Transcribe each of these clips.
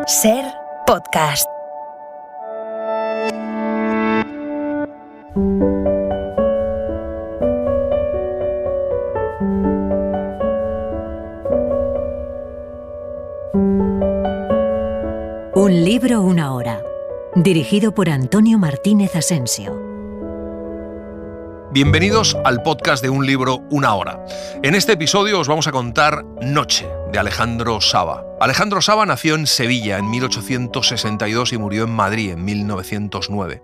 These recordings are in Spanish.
Ser podcast. Un libro, una hora. Dirigido por Antonio Martínez Asensio. Bienvenidos al podcast de Un libro, una hora. En este episodio os vamos a contar Noche, de Alejandro Saba. Alejandro Saba nació en Sevilla en 1862 y murió en Madrid en 1909.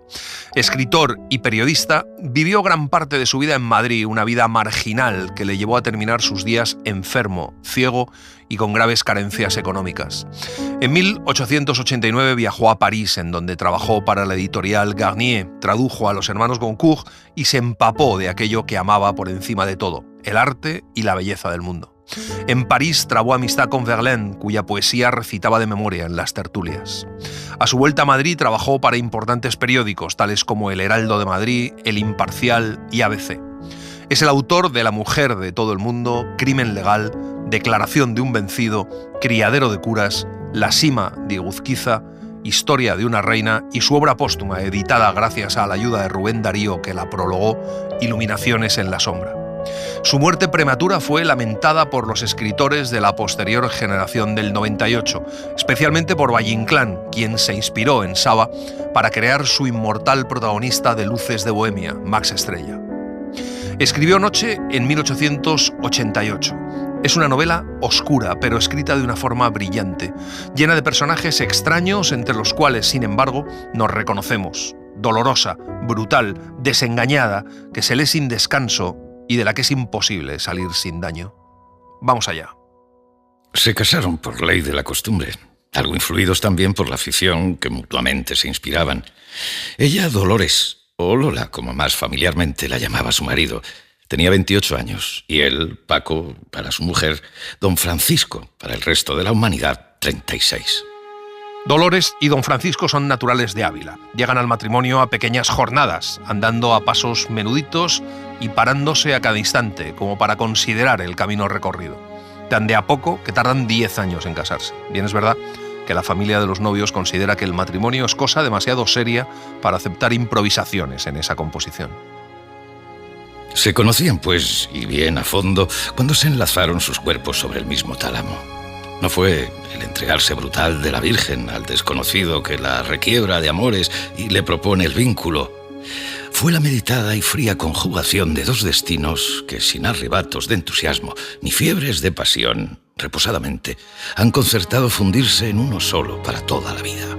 Escritor y periodista, vivió gran parte de su vida en Madrid, una vida marginal que le llevó a terminar sus días enfermo, ciego y con graves carencias económicas. En 1889 viajó a París, en donde trabajó para la editorial Garnier, tradujo a los hermanos Goncourt y se empapó de aquello que amaba por encima de todo, el arte y la belleza del mundo. En París trabó amistad con Verlaine, cuya poesía recitaba de memoria en las tertulias. A su vuelta a Madrid trabajó para importantes periódicos, tales como El Heraldo de Madrid, El Imparcial y ABC. Es el autor de La mujer de todo el mundo, Crimen legal, Declaración de un vencido, Criadero de curas, La cima de Iguzquiza, Historia de una reina y su obra póstuma, editada gracias a la ayuda de Rubén Darío, que la prologó, Iluminaciones en la sombra. Su muerte prematura fue lamentada por los escritores de la posterior generación del 98, especialmente por Valle Inclán, quien se inspiró en Saba para crear su inmortal protagonista de Luces de Bohemia, Max Estrella. Escribió Noche en 1888. Es una novela oscura, pero escrita de una forma brillante, llena de personajes extraños entre los cuales, sin embargo, nos reconocemos. Dolorosa, brutal, desengañada, que se lee sin descanso y de la que es imposible salir sin daño. Vamos allá. Se casaron por ley de la costumbre, algo influidos también por la afición que mutuamente se inspiraban. Ella, Dolores, o Lola, como más familiarmente la llamaba su marido, tenía 28 años, y él, Paco, para su mujer, don Francisco, para el resto de la humanidad, 36. Dolores y don Francisco son naturales de Ávila. Llegan al matrimonio a pequeñas jornadas, andando a pasos menuditos y parándose a cada instante, como para considerar el camino recorrido. Tan de a poco que tardan 10 años en casarse. Bien es verdad que la familia de los novios considera que el matrimonio es cosa demasiado seria para aceptar improvisaciones en esa composición. Se conocían, pues, y bien a fondo, cuando se enlazaron sus cuerpos sobre el mismo tálamo. No fue el entregarse brutal de la Virgen al desconocido que la requiebra de amores y le propone el vínculo. Fue la meditada y fría conjugación de dos destinos que, sin arrebatos de entusiasmo ni fiebres de pasión, reposadamente, han concertado fundirse en uno solo para toda la vida.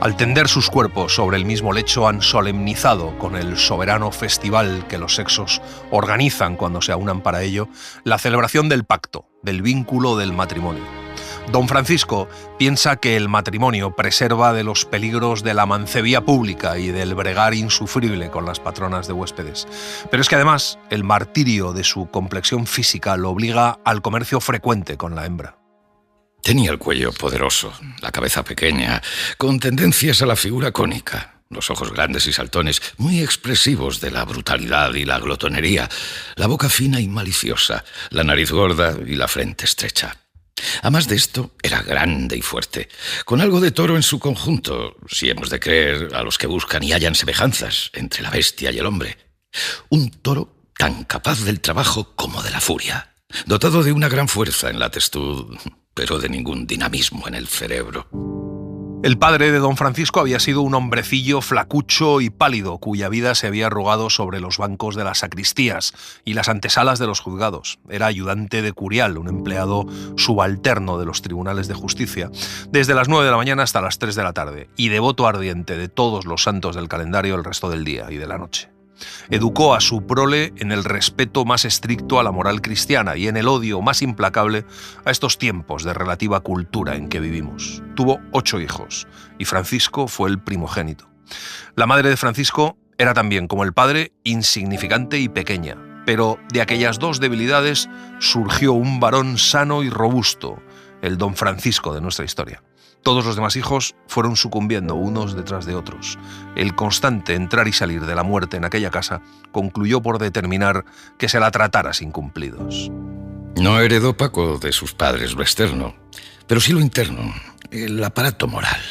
Al tender sus cuerpos sobre el mismo lecho han solemnizado, con el soberano festival que los sexos organizan cuando se aunan para ello, la celebración del pacto, del vínculo del matrimonio. Don Francisco piensa que el matrimonio preserva de los peligros de la mancebía pública y del bregar insufrible con las patronas de huéspedes. Pero es que además el martirio de su complexión física lo obliga al comercio frecuente con la hembra. Tenía el cuello poderoso, la cabeza pequeña, con tendencias a la figura cónica, los ojos grandes y saltones, muy expresivos de la brutalidad y la glotonería, la boca fina y maliciosa, la nariz gorda y la frente estrecha. A más de esto, era grande y fuerte, con algo de toro en su conjunto, si hemos de creer a los que buscan y hallan semejanzas entre la bestia y el hombre. Un toro tan capaz del trabajo como de la furia, dotado de una gran fuerza en la testud, pero de ningún dinamismo en el cerebro. El padre de don Francisco había sido un hombrecillo flacucho y pálido, cuya vida se había arrugado sobre los bancos de las sacristías y las antesalas de los juzgados. Era ayudante de curial, un empleado subalterno de los tribunales de justicia, desde las 9 de la mañana hasta las 3 de la tarde, y devoto ardiente de todos los santos del calendario el resto del día y de la noche. Educó a su prole en el respeto más estricto a la moral cristiana y en el odio más implacable a estos tiempos de relativa cultura en que vivimos. Tuvo 8 hijos y Francisco fue el primogénito. La madre de Francisco era también, como el padre, insignificante y pequeña, pero de aquellas dos debilidades surgió un varón sano y robusto, el don Francisco de nuestra historia. Todos los demás hijos fueron sucumbiendo unos detrás de otros. El constante entrar y salir de la muerte en aquella casa concluyó por determinar que se la tratara sin cumplidos. No heredó Paco de sus padres lo externo, pero sí lo interno, el aparato moral.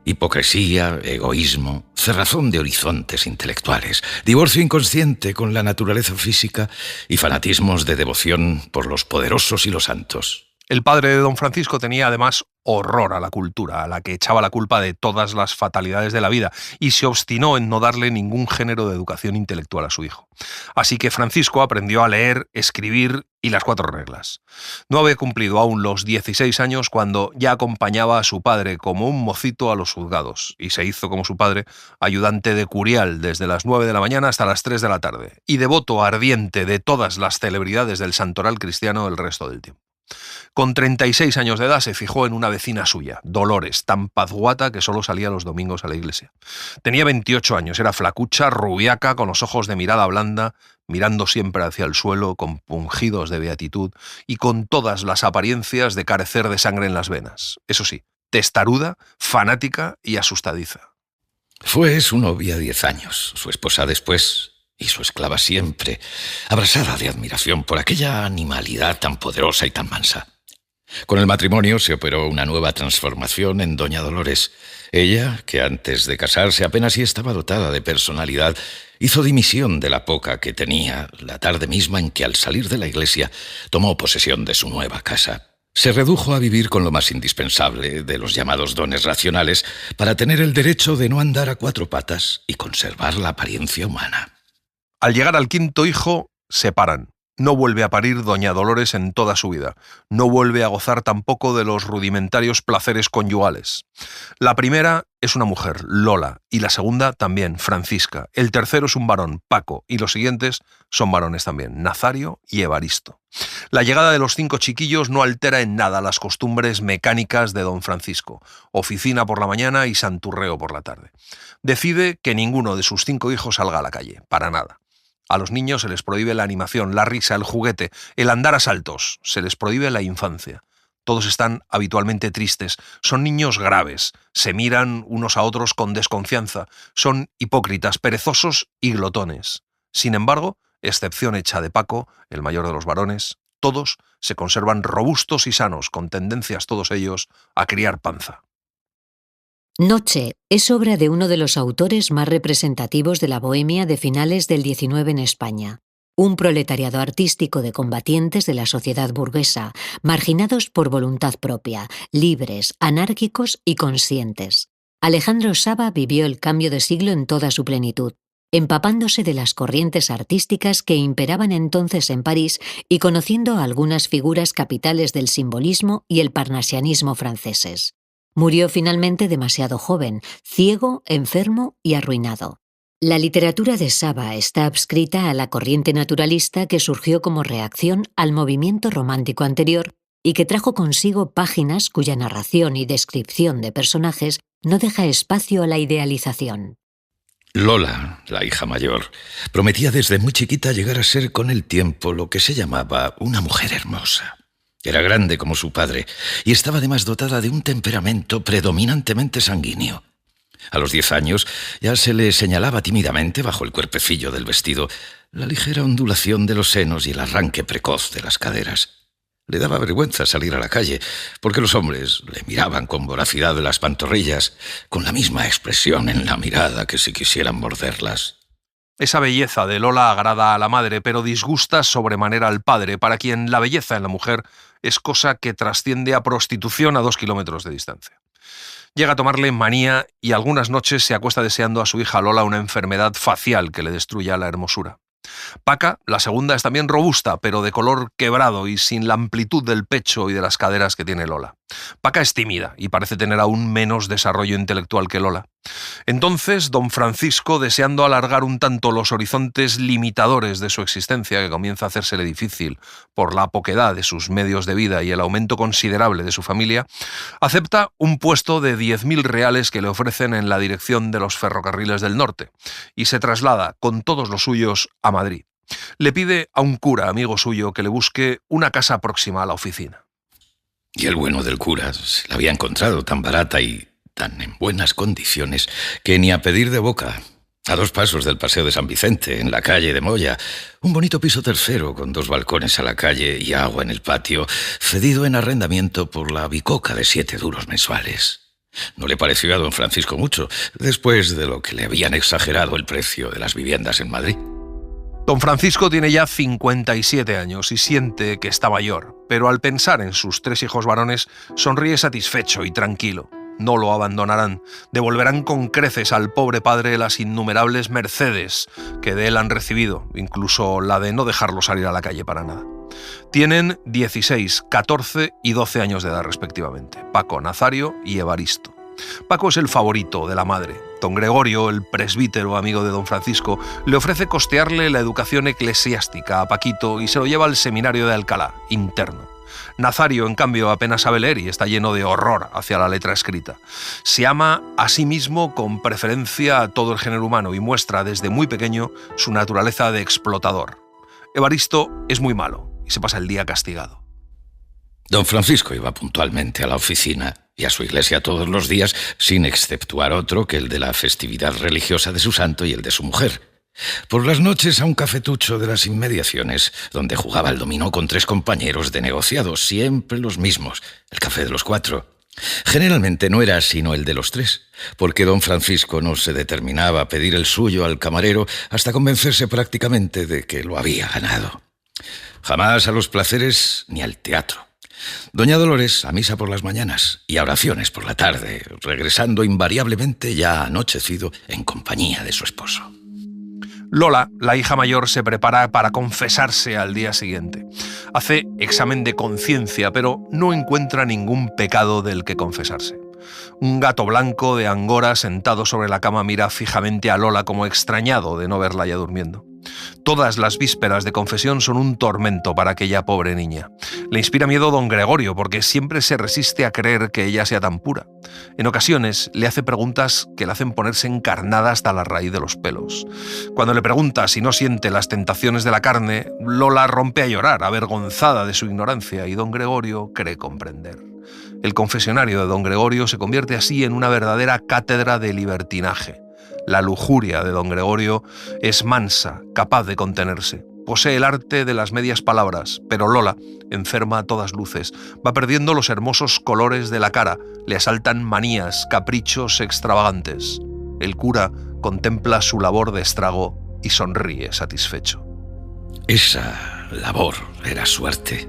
Hipocresía, egoísmo, cerrazón de horizontes intelectuales, divorcio inconsciente con la naturaleza física y fanatismos de devoción por los poderosos y los santos. El padre de don Francisco tenía además horror a la cultura, a la que echaba la culpa de todas las fatalidades de la vida, y se obstinó en no darle ningún género de educación intelectual a su hijo. Así que Francisco aprendió a leer, escribir y las 4 reglas. No había cumplido aún los 16 años cuando ya acompañaba a su padre como un mocito a los juzgados, y se hizo, como su padre, ayudante de curial desde las 9 de la mañana hasta las 3 de la tarde, y devoto ardiente de todas las celebridades del santoral cristiano el resto del tiempo. Con 36 años de edad se fijó en una vecina suya, Dolores, tan pazguata que solo salía los domingos a la iglesia. Tenía 28 años, era flacucha, rubiaca, con los ojos de mirada blanda, mirando siempre hacia el suelo, compungidos de beatitud y con todas las apariencias de carecer de sangre en las venas. Eso sí, testaruda, fanática y asustadiza. Fue su novia 10 años, su esposa después y su esclava siempre, abrasada de admiración por aquella animalidad tan poderosa y tan mansa. Con el matrimonio se operó una nueva transformación en doña Dolores. Ella, que antes de casarse apenas sí estaba dotada de personalidad, hizo dimisión de la poca que tenía la tarde misma en que, al salir de la iglesia, tomó posesión de su nueva casa. Se redujo a vivir con lo más indispensable de los llamados dones racionales para tener el derecho de no andar a 4 patas y conservar la apariencia humana. Al llegar al 5.º hijo, se paran. No vuelve a parir doña Dolores en toda su vida. No vuelve a gozar tampoco de los rudimentarios placeres conyugales. La primera es una mujer, Lola, y la segunda también, Francisca. El tercero es un varón, Paco, y los siguientes son varones también, Nazario y Evaristo. La llegada de los 5 chiquillos no altera en nada las costumbres mecánicas de don Francisco. Oficina por la mañana y santurreo por la tarde. Decide que ninguno de sus 5 hijos salga a la calle, para nada. A los niños se les prohíbe la animación, la risa, el juguete, el andar a saltos. Se les prohíbe la infancia. Todos están habitualmente tristes. Son niños graves. Se miran unos a otros con desconfianza. Son hipócritas, perezosos y glotones. Sin embargo, excepción hecha de Paco, el mayor de los varones, todos se conservan robustos y sanos, con tendencias todos ellos a criar panza. Noche es obra de uno de los autores más representativos de la bohemia de finales del XIX en España. Un proletariado artístico de combatientes de la sociedad burguesa, marginados por voluntad propia, libres, anárquicos y conscientes. Alejandro Sava vivió el cambio de siglo en toda su plenitud, empapándose de las corrientes artísticas que imperaban entonces en París y conociendo a algunas figuras capitales del simbolismo y el parnasianismo franceses. Murió finalmente demasiado joven, ciego, enfermo y arruinado. La literatura de Sava está adscrita a la corriente naturalista que surgió como reacción al movimiento romántico anterior y que trajo consigo páginas cuya narración y descripción de personajes no deja espacio a la idealización. Lola, la hija mayor, prometía desde muy chiquita llegar a ser con el tiempo lo que se llamaba una mujer hermosa. Era grande como su padre y estaba además dotada de un temperamento predominantemente sanguíneo. A los 10 años ya se le señalaba tímidamente bajo el cuerpecillo del vestido la ligera ondulación de los senos y el arranque precoz de las caderas. Le daba vergüenza salir a la calle porque los hombres le miraban con voracidad de las pantorrillas, con la misma expresión en la mirada que si quisieran morderlas. Esa belleza de Lola agrada a la madre, pero disgusta sobremanera al padre, para quien la belleza en la mujer es cosa que trasciende a prostitución a 2 kilómetros de distancia. Llega a tomarle manía y algunas noches se acuesta deseando a su hija Lola una enfermedad facial que le destruya la hermosura. Paca, la segunda, es también robusta, pero de color quebrado y sin la amplitud del pecho y de las caderas que tiene Lola. Paca es tímida y parece tener aún menos desarrollo intelectual que Lola. Entonces, don Francisco, deseando alargar un tanto los horizontes limitadores de su existencia, que comienza a hacérsele difícil por la poquedad de sus medios de vida y el aumento considerable de su familia, acepta un puesto de 10.000 reales que le ofrecen en la dirección de los ferrocarriles del norte y se traslada con todos los suyos a Madrid. Le pide a un cura amigo suyo que le busque una casa próxima a la oficina. Y el bueno del cura se la había encontrado tan barata y tan en buenas condiciones que ni a pedir de boca. A 2 pasos del Paseo de San Vicente, en la calle de Moya, un bonito piso tercero con 2 balcones a la calle y agua en el patio, cedido en arrendamiento por la bicoca de 7 duros mensuales. No le pareció a don Francisco mucho, después de lo que le habían exagerado el precio de las viviendas en Madrid. Don Francisco tiene ya 57 años y siente que está mayor, pero al pensar en sus 3 hijos varones, sonríe satisfecho y tranquilo. No lo abandonarán, devolverán con creces al pobre padre las innumerables mercedes que de él han recibido, incluso la de no dejarlo salir a la calle para nada. Tienen 16, 14 y 12 años de edad respectivamente, Paco, Nazario y Evaristo. Paco es el favorito de la madre. Don Gregorio, el presbítero amigo de don Francisco, le ofrece costearle la educación eclesiástica a Paquito y se lo lleva al seminario de Alcalá, interno. Nazario, en cambio, apenas sabe leer y está lleno de horror hacia la letra escrita. Se ama a sí mismo con preferencia a todo el género humano y muestra desde muy pequeño su naturaleza de explotador. Evaristo es muy malo y se pasa el día castigado. Don Francisco iba puntualmente a la oficina y a su iglesia todos los días, sin exceptuar otro que el de la festividad religiosa de su santo y el de su mujer. Por las noches a un cafetucho de las inmediaciones, donde jugaba al dominó con 3 compañeros de negociado, siempre los mismos, el café de los 4. Generalmente no era sino el de los 3, porque don Francisco no se determinaba a pedir el suyo al camarero hasta convencerse prácticamente de que lo había ganado. Jamás a los placeres ni al teatro. Doña Dolores a misa por las mañanas y a oraciones por la tarde, regresando invariablemente ya anochecido en compañía de su esposo. Lola, la hija mayor, se prepara para confesarse al día siguiente. Hace examen de conciencia, pero no encuentra ningún pecado del que confesarse. Un gato blanco de Angora sentado sobre la cama mira fijamente a Lola como extrañado de no verla ya durmiendo. Todas las vísperas de confesión son un tormento para aquella pobre niña. Le inspira miedo don Gregorio porque siempre se resiste a creer que ella sea tan pura. En ocasiones le hace preguntas que le hacen ponerse encarnada hasta la raíz de los pelos. Cuando le pregunta si no siente las tentaciones de la carne, Lola rompe a llorar, avergonzada de su ignorancia, y don Gregorio cree comprender. El confesionario de don Gregorio se convierte así en una verdadera cátedra de libertinaje. La lujuria de don Gregorio es mansa, capaz de contenerse. Posee el arte de las medias palabras, pero Lola, enferma a todas luces, va perdiendo los hermosos colores de la cara, le asaltan manías, caprichos extravagantes. El cura contempla su labor de estrago y sonríe satisfecho. Esa labor era su arte.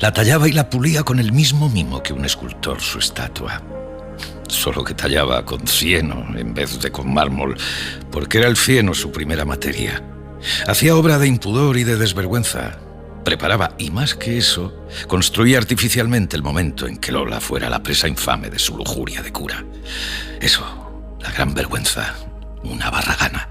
La tallaba y la pulía con el mismo mimo que un escultor su estatua. Solo que tallaba con cieno en vez de con mármol, porque era el cieno su primera materia. Hacía obra de impudor y de desvergüenza. Preparaba, y más que eso, construía artificialmente el momento en que Lola fuera la presa infame de su lujuria de cura. Eso, la gran vergüenza, una barragana.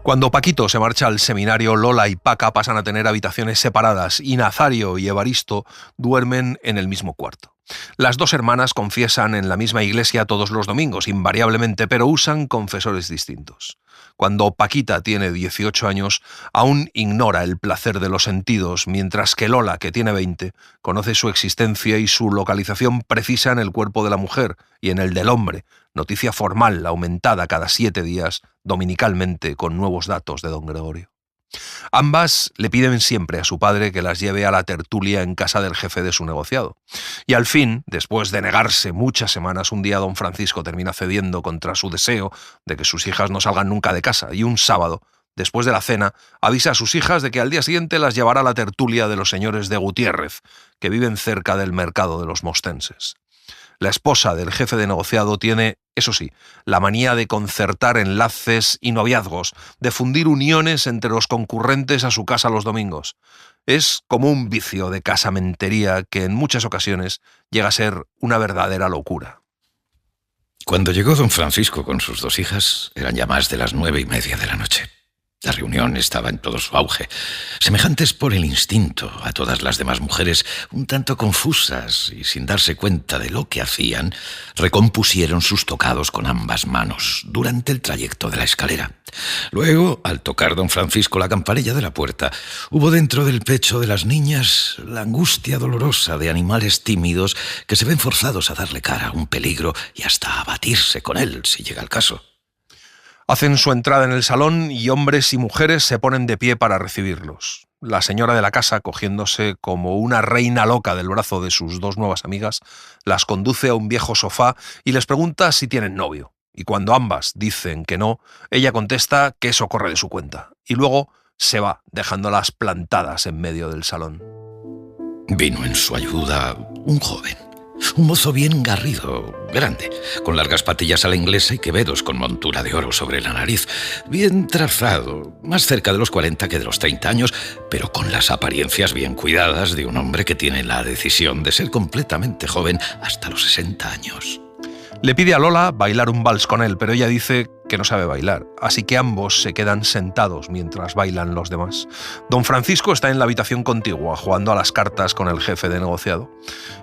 Cuando Paquito se marcha al seminario, Lola y Paca pasan a tener habitaciones separadas y Nazario y Evaristo duermen en el mismo cuarto. Las 2 hermanas confiesan en la misma iglesia todos los domingos, invariablemente, pero usan confesores distintos. Cuando Paquita tiene 18 años, aún ignora el placer de los sentidos, mientras que Lola, que tiene 20, conoce su existencia y su localización precisa en el cuerpo de la mujer y en el del hombre, noticia formal aumentada cada 7 días, dominicalmente, con nuevos datos de don Gregorio. Ambas le piden siempre a su padre que las lleve a la tertulia en casa del jefe de su negociado. Y al fin, después de negarse muchas semanas, un día don Francisco termina cediendo contra su deseo de que sus hijas no salgan nunca de casa, y un sábado, después de la cena, avisa a sus hijas de que al día siguiente las llevará a la tertulia de los señores de Gutiérrez, que viven cerca del mercado de los mostenses. La esposa del jefe de negociado tiene, eso sí, la manía de concertar enlaces y noviazgos, de fundir uniones entre los concurrentes a su casa los domingos. Es como un vicio de casamentería que en muchas ocasiones llega a ser una verdadera locura. Cuando llegó don Francisco con sus 2 hijas, eran ya más de las 9:30 de la noche. La reunión estaba en todo su auge, semejantes por el instinto a todas las demás mujeres, un tanto confusas y sin darse cuenta de lo que hacían, recompusieron sus tocados con ambas manos durante el trayecto de la escalera. Luego, al tocar don Francisco la campanilla de la puerta, hubo dentro del pecho de las niñas la angustia dolorosa de animales tímidos que se ven forzados a darle cara a un peligro y hasta a batirse con él, si llega el caso. Hacen su entrada en el salón y hombres y mujeres se ponen de pie para recibirlos. La señora de la casa, cogiéndose como una reina loca del brazo de sus dos nuevas amigas, las conduce a un viejo sofá y les pregunta si tienen novio. Y cuando ambas dicen que no, ella contesta que eso corre de su cuenta. Y luego se va, dejándolas plantadas en medio del salón. Vino en su ayuda un joven, un mozo bien garrido, grande, con largas patillas a la inglesa y quevedos con montura de oro sobre la nariz, bien trazado, más cerca de los 40 que de los 30 años, pero con las apariencias bien cuidadas de un hombre que tiene la decisión de ser completamente joven hasta los 60 años. Le pide a Lola bailar un vals con él, pero ella dice que no sabe bailar, así que ambos se quedan sentados mientras bailan los demás. Don Francisco está en la habitación contigua, jugando a las cartas con el jefe de negociado.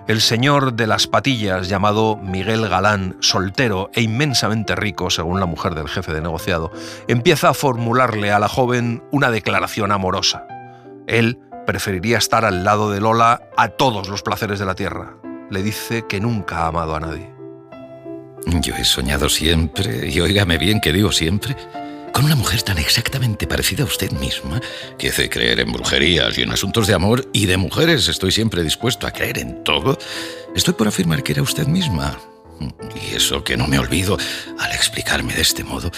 El señor de las patillas, llamado Miguel Galán, soltero e inmensamente rico, según la mujer del jefe de negociado, empieza a formularle a la joven una declaración amorosa. Él preferiría estar al lado de Lola a todos los placeres de la tierra. Le dice que nunca ha amado a nadie. Yo he soñado siempre, y óigame bien que digo siempre, con una mujer tan exactamente parecida a usted misma, que hace creer en brujerías y en asuntos de amor, y de mujeres estoy siempre dispuesto a creer en todo. Estoy por afirmar que era usted misma. Y eso que no me olvido al explicarme de este modo,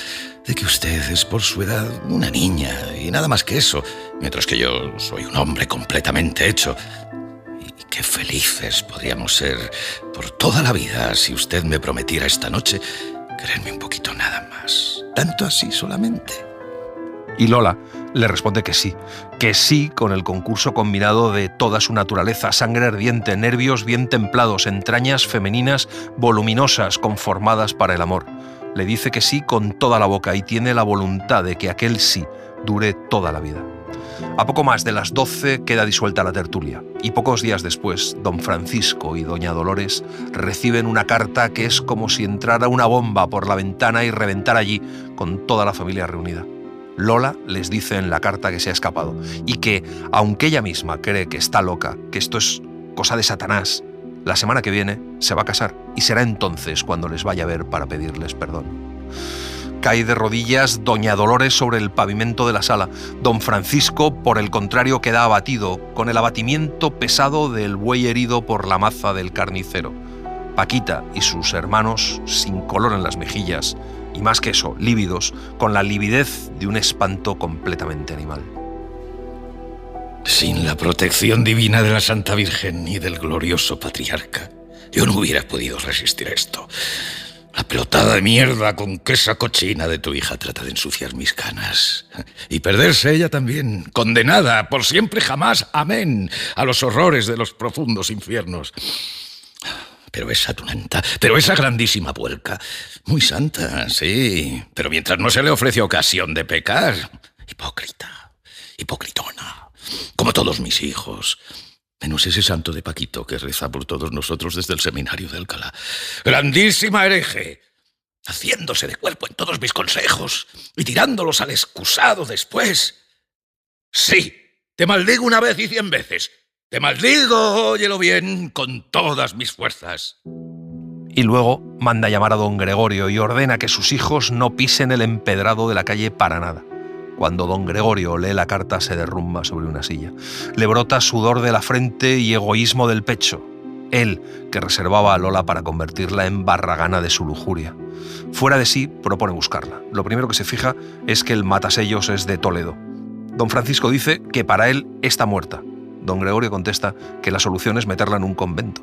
de que usted es por su edad una niña, y nada más que eso, mientras que yo soy un hombre completamente hecho. Qué felices podríamos ser por toda la vida si usted me prometiera esta noche quererme un poquito nada más. ¿Tanto así solamente? Y Lola le responde que sí con el concurso combinado de toda su naturaleza, sangre ardiente, nervios bien templados, entrañas femeninas voluminosas conformadas para el amor. Le dice que sí con toda la boca y tiene la voluntad de que aquel sí dure toda la vida. A poco más de las 12 queda disuelta la tertulia y pocos días después, don Francisco y doña Dolores reciben una carta que es como si entrara una bomba por la ventana y reventara allí con toda la familia reunida. Lola les dice en la carta que se ha escapado y que, aunque ella misma cree que está loca, que esto es cosa de Satanás, la semana que viene se va a casar y será entonces cuando les vaya a ver para pedirles perdón. Cae de rodillas doña Dolores sobre el pavimento de la sala. Don Francisco, por el contrario, queda abatido, con el abatimiento pesado del buey herido por la maza del carnicero. Paquita y sus hermanos, sin color en las mejillas, y más que eso, lívidos, con la lividez de un espanto completamente animal. Sin la protección divina de la Santa Virgen y del glorioso patriarca, yo no hubiera podido resistir esto. La pelotada de mierda con que esa cochina de tu hija trata de ensuciar mis canas. Y perderse ella también, condenada por siempre jamás, amén, a los horrores de los profundos infiernos. Pero esa tunanta, pero esa grandísima puerca, muy santa, sí, pero mientras no se le ofrece ocasión de pecar, hipócrita, hipocritona, como todos mis hijos. Menos ese santo de Paquito que reza por todos nosotros desde el seminario de Alcalá. ¡Grandísima hereje! Haciéndose de cuerpo en todos mis consejos y tirándolos al excusado después. Sí, te maldigo una vez y 100 veces. Te maldigo, óyelo bien, con todas mis fuerzas. Y luego manda llamar a don Gregorio y ordena que sus hijos no pisen el empedrado de la calle para nada. Cuando don Gregorio lee la carta se derrumba sobre una silla. Le brota sudor de la frente y egoísmo del pecho. Él, que reservaba a Lola para convertirla en barragana de su lujuria. Fuera de sí, propone buscarla. Lo primero que se fija es que el matasellos es de Toledo. Don Francisco dice que para él está muerta. Don Gregorio contesta que la solución es meterla en un convento.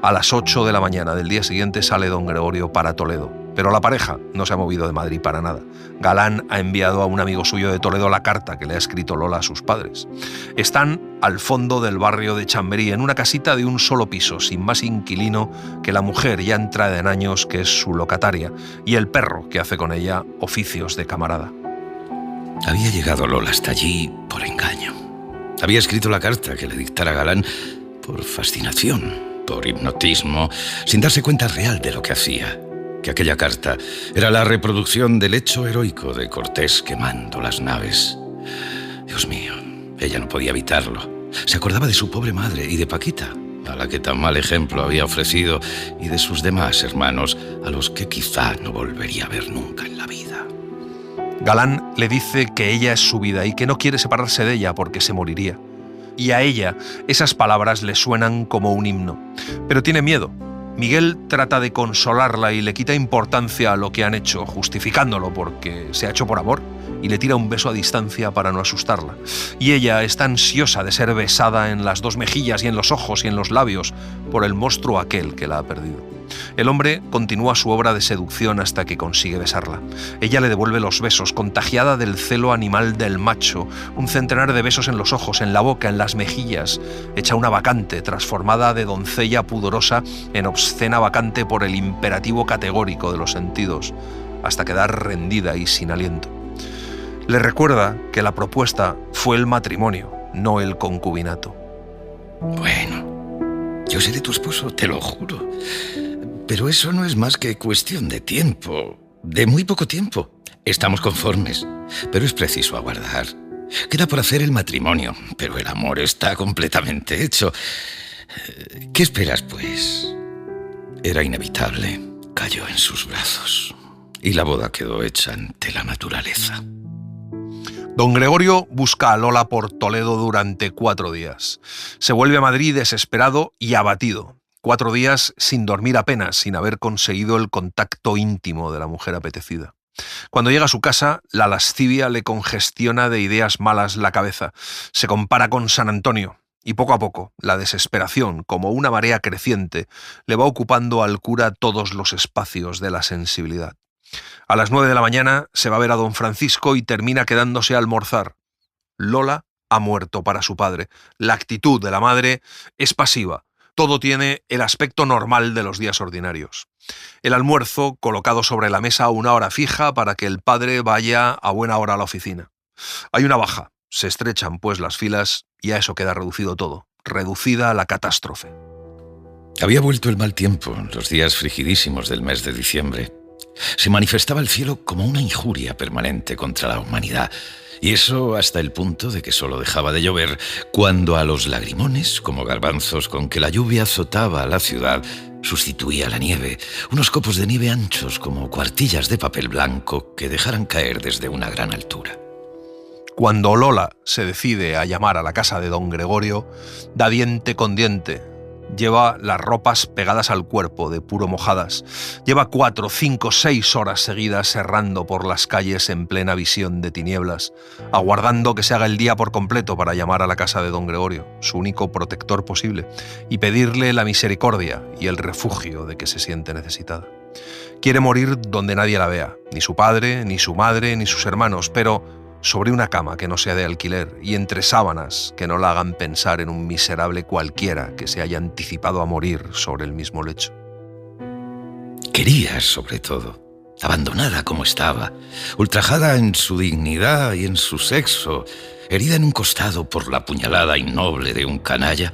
A las 8 de la mañana del día siguiente sale don Gregorio para Toledo. Pero la pareja no se ha movido de Madrid para nada. Galán ha enviado a un amigo suyo de Toledo la carta que le ha escrito Lola a sus padres. Están al fondo del barrio de Chamberí, en una casita de un solo piso, sin más inquilino que la mujer ya entrada en años, que es su locataria, y el perro que hace con ella oficios de camarada. Había llegado Lola hasta allí por engaño. Había escrito la carta que le dictara Galán por fascinación, por hipnotismo, sin darse cuenta real de lo que hacía. Que aquella carta era la reproducción del hecho heroico de Cortés quemando las naves. Dios mío, ella no podía evitarlo. Se acordaba de su pobre madre y de Paquita, a la que tan mal ejemplo había ofrecido, y de sus demás hermanos, a los que quizá no volvería a ver nunca en la vida. Galán le dice que ella es su vida y que no quiere separarse de ella porque se moriría. Y a ella esas palabras le suenan como un himno. Pero tiene miedo. Miguel trata de consolarla y le quita importancia a lo que han hecho, justificándolo porque se ha hecho por amor, y le tira un beso a distancia para no asustarla. Y ella está ansiosa de ser besada en las dos mejillas y en los ojos y en los labios por el monstruo aquel que la ha perdido. El hombre continúa su obra de seducción hasta que consigue besarla. Ella le devuelve los besos, contagiada del celo animal del macho, un centenar de besos en los ojos, en la boca, en las mejillas, hecha una bacante, transformada de doncella pudorosa en obscena bacante por el imperativo categórico de los sentidos, hasta quedar rendida y sin aliento. Le recuerda que la propuesta fue el matrimonio, no el concubinato. Bueno, yo seré tu esposo, te lo juro. Pero eso no es más que cuestión de tiempo, de muy poco tiempo. Estamos conformes, pero es preciso aguardar. Queda por hacer el matrimonio, pero el amor está completamente hecho. ¿Qué esperas, pues? Era inevitable. Cayó en sus brazos y la boda quedó hecha ante la naturaleza. Don Gregorio busca a Lola por Toledo durante 4 días. Se vuelve a Madrid desesperado y abatido. 4 días sin dormir apenas, sin haber conseguido el contacto íntimo de la mujer apetecida. Cuando llega a su casa, la lascivia le congestiona de ideas malas la cabeza. Se compara con San Antonio y poco a poco la desesperación, como una marea creciente, le va ocupando al cura todos los espacios de la sensibilidad. A las 9 de la mañana se va a ver a don Francisco y termina quedándose a almorzar. Lola ha muerto para su padre. La actitud de la madre es pasiva. Todo tiene el aspecto normal de los días ordinarios. El almuerzo colocado sobre la mesa a una hora fija para que el padre vaya a buena hora a la oficina. Hay una baja, se estrechan pues las filas y a eso queda reducido todo, reducida la catástrofe. Había vuelto el mal tiempo, los días frigidísimos del mes de diciembre. Se manifestaba el cielo como una injuria permanente contra la humanidad. Y eso hasta el punto de que solo dejaba de llover cuando a los lagrimones, como garbanzos con que la lluvia azotaba a la ciudad, sustituía la nieve, unos copos de nieve anchos como cuartillas de papel blanco que dejaran caer desde una gran altura. Cuando Lola se decide a llamar a la casa de don Gregorio, da diente con diente. Lleva las ropas pegadas al cuerpo, de puro mojadas. Lleva 4, 5, 6 horas seguidas errando por las calles en plena visión de tinieblas, aguardando que se haga el día por completo para llamar a la casa de don Gregorio, su único protector posible, y pedirle la misericordia y el refugio de que se siente necesitada. Quiere morir donde nadie la vea, ni su padre, ni su madre, ni sus hermanos, pero sobre una cama que no sea de alquiler y entre sábanas que no la hagan pensar en un miserable cualquiera que se haya anticipado a morir sobre el mismo lecho. Quería, sobre todo, abandonada como estaba, ultrajada en su dignidad y en su sexo, herida en un costado por la puñalada innoble de un canalla,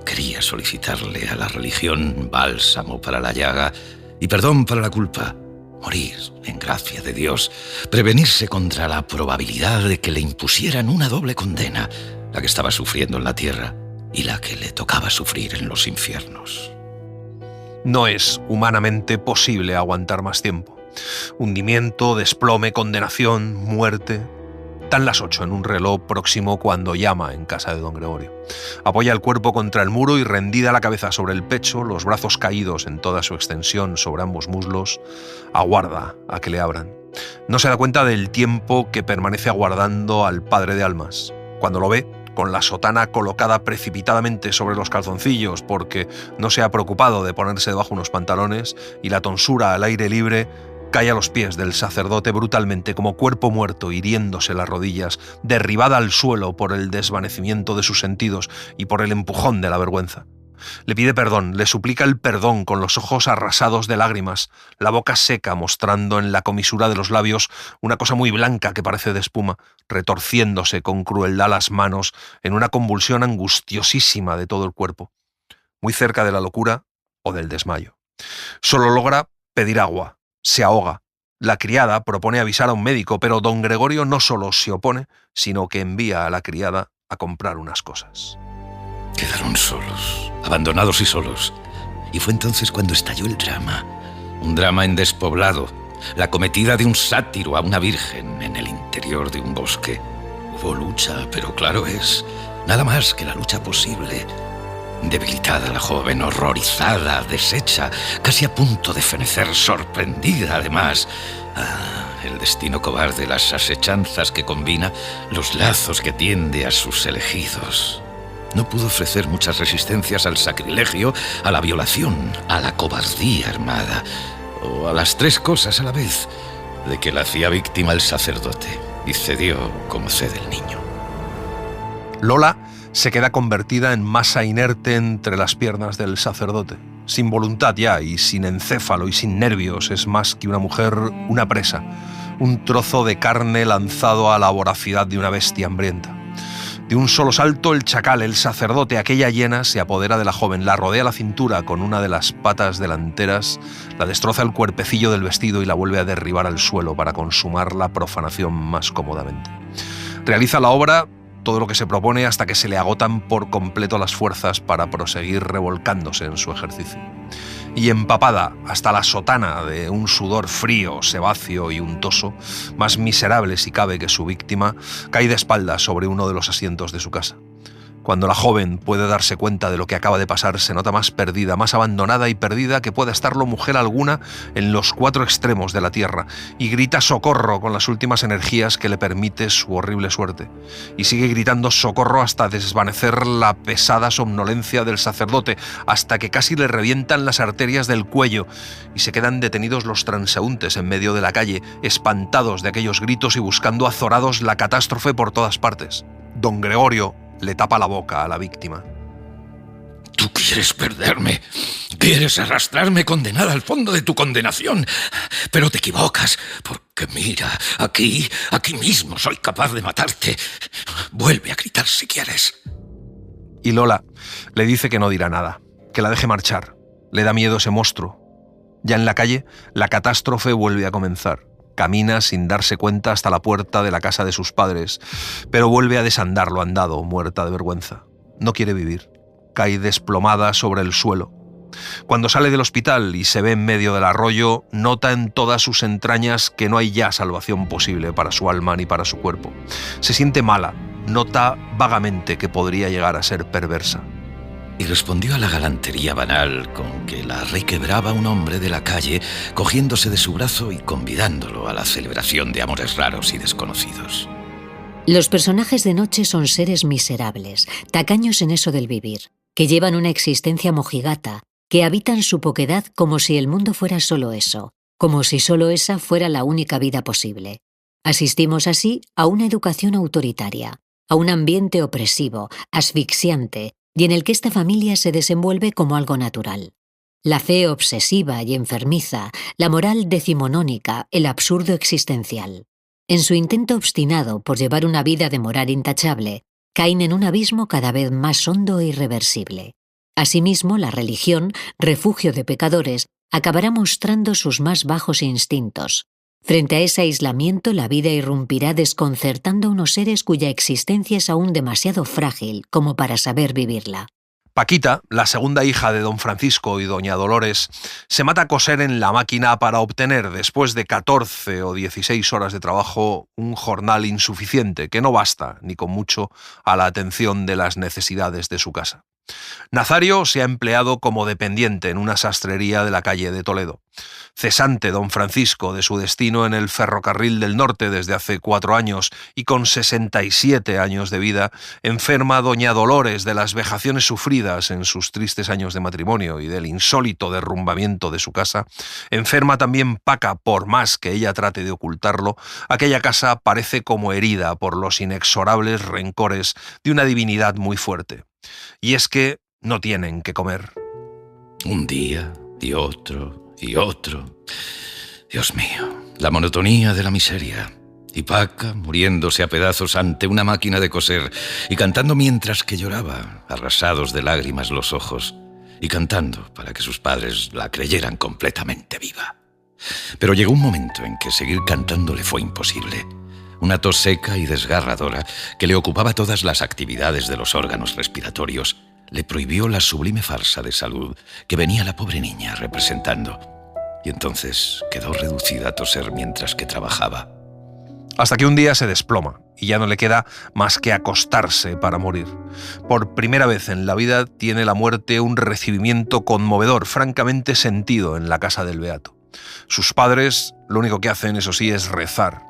quería solicitarle a la religión bálsamo para la llaga y perdón para la culpa. Morir en gracia de Dios, prevenirse contra la probabilidad de que le impusieran una doble condena, la que estaba sufriendo en la tierra y la que le tocaba sufrir en los infiernos. No es humanamente posible aguantar más tiempo. Hundimiento, desplome, condenación, muerte. Dan las 8 en un reloj próximo cuando llama en casa de don Gregorio. Apoya el cuerpo contra el muro y rendida la cabeza sobre el pecho, los brazos caídos en toda su extensión sobre ambos muslos, aguarda a que le abran. No se da cuenta del tiempo que permanece aguardando al padre de almas. Cuando lo ve, con la sotana colocada precipitadamente sobre los calzoncillos porque no se ha preocupado de ponerse debajo unos pantalones, y la tonsura al aire libre, cae a los pies del sacerdote brutalmente como cuerpo muerto, hiriéndose las rodillas, derribada al suelo por el desvanecimiento de sus sentidos y por el empujón de la vergüenza. Le pide perdón, le suplica el perdón con los ojos arrasados de lágrimas, la boca seca mostrando en la comisura de los labios una cosa muy blanca que parece de espuma, retorciéndose con crueldad las manos en una convulsión angustiosísima de todo el cuerpo, muy cerca de la locura o del desmayo. Solo logra pedir agua. Se ahoga. La criada propone avisar a un médico, pero don Gregorio no solo se opone, sino que envía a la criada a comprar unas cosas. Quedaron solos, abandonados y solos. Y fue entonces cuando estalló el drama. Un drama en despoblado, la cometida de un sátiro a una virgen en el interior de un bosque. Hubo lucha, pero claro es, nada más que la lucha posible. Debilitada la joven, horrorizada, deshecha, casi a punto de fenecer, sorprendida además. El destino cobarde, las asechanzas que combina, los lazos que tiende a sus elegidos. No pudo ofrecer muchas resistencias al sacrilegio, a la violación, a la cobardía armada, o a las tres cosas a la vez, de que la hacía víctima el sacerdote, y cedió como cede el niño. Lola se queda convertida en masa inerte entre las piernas del sacerdote. Sin voluntad ya, y sin encéfalo y sin nervios, es más que una mujer, una presa, un trozo de carne lanzado a la voracidad de una bestia hambrienta. De un solo salto, el chacal, el sacerdote, aquella hiena, se apodera de la joven, la rodea la cintura con una de las patas delanteras, la destroza el cuerpecillo del vestido y la vuelve a derribar al suelo para consumar la profanación más cómodamente. Realiza la obra todo lo que se propone hasta que se le agotan por completo las fuerzas para proseguir revolcándose en su ejercicio. Y empapada hasta la sotana de un sudor frío, sebáceo y untoso, más miserable si cabe que su víctima, cae de espaldas sobre uno de los asientos de su casa. Cuando la joven puede darse cuenta de lo que acaba de pasar, se nota más perdida, más abandonada y perdida que pueda estarlo mujer alguna en los cuatro extremos de la tierra, y grita socorro con las últimas energías que le permite su horrible suerte. Y sigue gritando socorro hasta desvanecer la pesada somnolencia del sacerdote, hasta que casi le revientan las arterias del cuello, y se quedan detenidos los transeúntes en medio de la calle, espantados de aquellos gritos y buscando azorados la catástrofe por todas partes. Don Gregorio le tapa la boca a la víctima. Tú quieres perderme, quieres arrastrarme condenada al fondo de tu condenación, pero te equivocas, porque mira, aquí mismo soy capaz de matarte. Vuelve a gritar si quieres. Y Lola le dice que no dirá nada, que la deje marchar. Le da miedo ese monstruo. Ya en la calle, la catástrofe vuelve a comenzar. Camina sin darse cuenta hasta la puerta de la casa de sus padres, pero vuelve a desandar lo andado, muerta de vergüenza. No quiere vivir. Cae desplomada sobre el suelo. Cuando sale del hospital y se ve en medio del arroyo, nota en todas sus entrañas que no hay ya salvación posible para su alma ni para su cuerpo. Se siente mala, nota vagamente que podría llegar a ser perversa. Y respondió a la galantería banal con que la requebraba un hombre de la calle, cogiéndose de su brazo y convidándolo a la celebración de amores raros y desconocidos. Los personajes de Noche son seres miserables, tacaños en eso del vivir, que llevan una existencia mojigata, que habitan su poquedad como si el mundo fuera solo eso, como si solo esa fuera la única vida posible. Asistimos así a una educación autoritaria, a un ambiente opresivo, asfixiante, y en el que esta familia se desenvuelve como algo natural. La fe obsesiva y enfermiza, la moral decimonónica, el absurdo existencial. En su intento obstinado por llevar una vida de moral intachable, caen en un abismo cada vez más hondo e irreversible. Asimismo, la religión, refugio de pecadores, acabará mostrando sus más bajos instintos. Frente a ese aislamiento, la vida irrumpirá desconcertando a unos seres cuya existencia es aún demasiado frágil como para saber vivirla. Paquita, la segunda hija de don Francisco y doña Dolores, se mata a coser en la máquina para obtener, después de 14 o 16 horas de trabajo, un jornal insuficiente que no basta, ni con mucho, a la atención de las necesidades de su casa. Nazario se ha empleado como dependiente en una sastrería de la calle de Toledo. Cesante don Francisco de su destino en el Ferrocarril del Norte desde hace 4 años y con 67 años de vida, enferma doña Dolores de las vejaciones sufridas en sus tristes años de matrimonio y del insólito derrumbamiento de su casa, enferma también Paca, por más que ella trate de ocultarlo, aquella casa parece como herida por los inexorables rencores de una divinidad muy fuerte. Y es que no tienen que comer. Un día y otro y otro. Dios mío, la monotonía de la miseria. Y Paca muriéndose a pedazos ante una máquina de coser y cantando mientras que lloraba, arrasados de lágrimas los ojos, y cantando para que sus padres la creyeran completamente viva. Pero llegó un momento en que seguir cantando le fue imposible. Una tos seca y desgarradora que le ocupaba todas las actividades de los órganos respiratorios le prohibió la sublime farsa de salud que venía la pobre niña representando. y entonces quedó reducida a toser mientras que trabajaba. Hasta que un día se desploma y ya no le queda más que acostarse para morir. Por primera vez en la vida tiene la muerte un recibimiento conmovedor, francamente sentido en la casa del beato. Sus padres lo único que hacen, eso sí, es rezar.